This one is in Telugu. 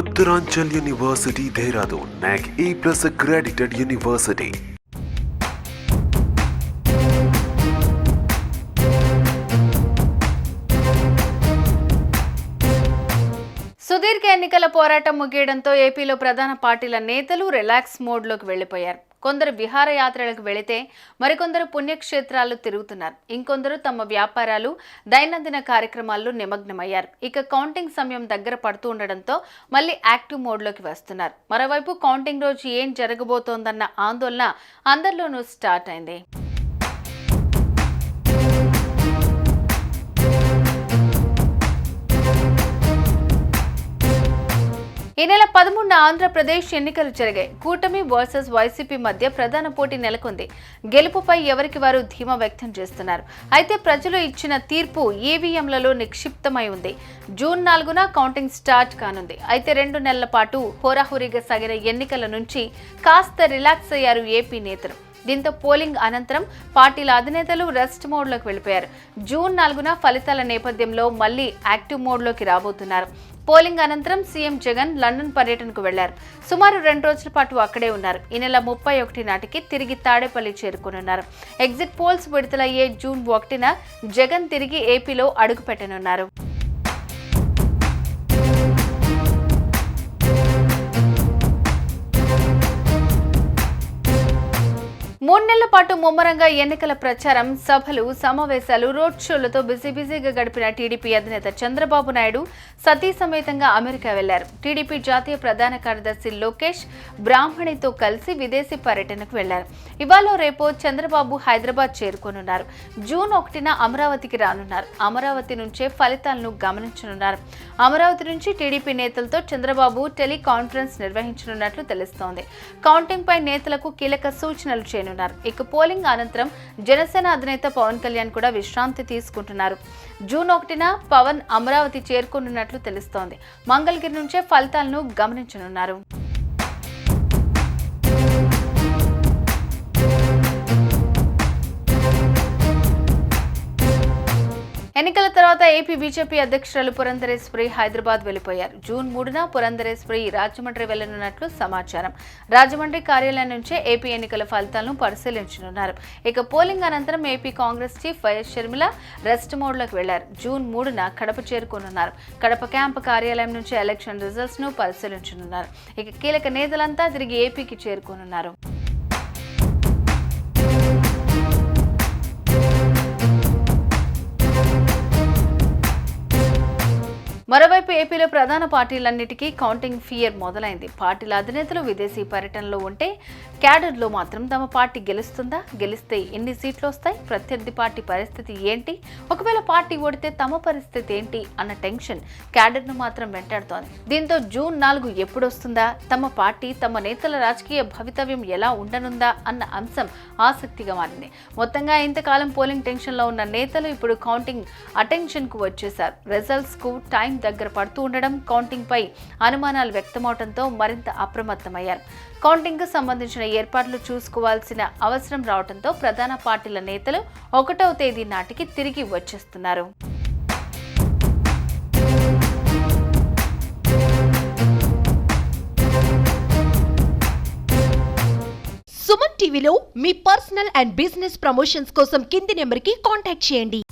Uttaranchal University, Dehradun, NAC A+ accredited university. సుదీర్ఘ ఎన్నికల పోరాటం ముగియడంతో ఏపీలో ప్రధాన పార్టీల నేతలు రిలాక్స్ మోడ్లోకి వెళ్లిపోయారు. కొందరు విహారయాత్రలకు వెళితే మరికొందరు పుణ్యక్షేత్రాలు తిరుగుతున్నారు. ఇంకొందరు తమ వ్యాపారాలు, దైనందిన కార్యక్రమాల్లో నిమగ్నమయ్యారు. ఇక కౌంటింగ్ సమయం దగ్గర పడుతూ ఉండడంతో మళ్లీ యాక్టివ్ మోడ్లోకి వస్తున్నారు. మరోవైపు కౌంటింగ్ రోజు ఏం జరగబోతోందన్న ఆందోళన అందరిలోనూ స్టార్ట్ అయింది. ఈ నెల 13న ఆంధ్రప్రదేశ్ ఎన్నికలు జరిగాయి. కూటమి వర్సెస్ వైసీపీ మధ్య ప్రధాన పోటీ నెలకొంది. గెలుపుపై ఎవరికి వారు ధీమా వ్యక్తం చేస్తున్నారు. అయితే ప్రజలు ఇచ్చిన తీర్పు ఈవీఎంలలో నిక్షిప్తమై ఉంది. జూన్ 4న కౌంటింగ్ స్టార్ట్ కానుంది. అయితే 2 నెలల పాటు హోరాహోరీగా సాగిన ఎన్నికల నుంచి కాస్త రిలాక్స్ అయ్యారు ఏపీ నేతలు. దీంతో పోలింగ్ అనంతరం పార్టీల అధినేతలు రెస్ట్ మోడ్లోకి వెళ్లిపోయారు. జూన్ 4న ఫలితాల నేపథ్యంలో మళ్లీ యాక్టివ్ మోడ్లోకి రాబోతున్నారు. పోలింగ్ అనంతరం సీఎం జగన్ లండన్ పర్యటనకు వెళ్లారు. సుమారు 2 రోజుల పాటు అక్కడే ఉన్నారు. ఈ నెల 31 నాటికి తిరిగి తాడేపల్లి చేరుకోనున్నారు. ఎగ్జిట్ పోల్స్ విడుదలయ్యే జూన్ 1న జగన్ తిరిగి ఏపీలో అడుగుపెట్టనున్నారు. 3 నెలల పాటు ముమ్మరంగా ఎన్నికల ప్రచారం, సభలు, సమావేశాలు, రోడ్ షోలతో బిజీగా గడిపిన టీడీపీ అధినేత చంద్రబాబు నాయుడు సతీ సమేతంగా అమెరికా వెళ్లారు. టీడీపీ జాతీయ ప్రధాన కార్యదర్శి లోకేష్ బ్రాహ్మణితో కలిసి విదేశీ పర్యటనకు వెళ్లారు. ఇవాళ రేపో చంద్రబాబు హైదరాబాద్ చేరుకోనున్నారు. జూన్ 1న అమరావతికి రానున్నారు. అమరావతి నుంచే ఫలితాలను గమనించనున్నారు. అమరావతి నుంచి టీడీపీ నేతలతో చంద్రబాబు టెలికాన్ఫరెన్స్ నిర్వహించనున్నట్లు తెలుస్తోంది. కౌంటింగ్ పై నేతలకు కీలక సూచనలు చేయనున్నారు. ఇక పోలింగ్ అనంతరం జనసేన అధినేత పవన్ కళ్యాణ్ కూడా విశ్రాంతి తీసుకుంటున్నారు. జూన్ 1న పవన్ అమరావతి చేరుకోనున్నట్లు తెలుస్తోంది. మంగళగిరి నుంచే ఫలితాలను గమనించనున్నారు. ఎన్నికల తర్వాత ఏపీ బీజేపీ అధ్యక్షురాలు పురంధరేశ్వరి హైదరాబాద్ వెళ్లిపోయారు. జూన్ 3న పురంధరేశ్వరి రాజమండ్రి వెళ్లనున్నట్లు సమాచారం. రాజమండ్రి కార్యాలయం నుంచే ఏపీ ఎన్నికల ఫలితాలను పరిశీలించనున్నారు. ఇక పోలింగ్ అనంతరం AP Congress chief YS Sharmila rest మోడ్లోకి వెళ్లారు. జూన్ 3న కడప చేరుకోనున్నారు. కడప క్యాంపు కార్యాలయం నుంచి ఎలక్షన్ రిజల్ట్స్ ను పరిశీలించనున్నారు. ఇక కీలక నేతలంతా తిరిగి ఏపీకి చేరుకోనున్నారు. మరోవైపు ఏపీలో ప్రధాన పార్టీలన్నిటికీ కౌంటింగ్ ఫియర్ మొదలైంది. పార్టీల అధినేతలు విదేశీ పర్యటనలో ఉంటే క్యాడర్లో మాత్రం తమ పార్టీ గెలుస్తుందా, గెలిస్తే ఎన్ని సీట్లు వస్తాయి, ప్రత్యర్థి పార్టీ పరిస్థితి ఏంటి, ఒకవేళ పార్టీ ఓడితే తమ పరిస్థితి ఏంటి అన్న టెన్షన్ క్యాడర్ను మాత్రం వెంటాడుతోంది. దీంతో జూన్ 4 ఎప్పుడొస్తుందా, తమ పార్టీ, తమ నేతల రాజకీయ భవితవ్యం ఎలా ఉండనుందా అన్న అంశం ఆసక్తిగా మారింది. మొత్తంగా ఇంతకాలం పోలింగ్ టెన్షన్లో ఉన్న నేతలు ఇప్పుడు కౌంటింగ్ అటెన్షన్కు వచ్చేశారు. రిజల్ట్స్కు టైం దగ్గర పడుతూ ఉండడం, కౌంటింగ్ పై అనుమానాలు వ్యక్తమవడంతో మరింత అప్రమత్తమయ్యారు. కౌంటింగ్ కు సంబంధించిన ఏర్పాట్లు చూసుకోవాల్సిన అవసరం రావడంతో ప్రధాన పార్టీల నేతలు 1వ తేదీ నాటికి తిరిగి వచ్చేస్తున్నారు. సుమన్ టీవీలో మీ పర్సనల్ అండ్ బిజినెస్ ప్రమోషన్స్ కోసం కింది నెంబర్కి కాంటాక్ట్ చేయండి.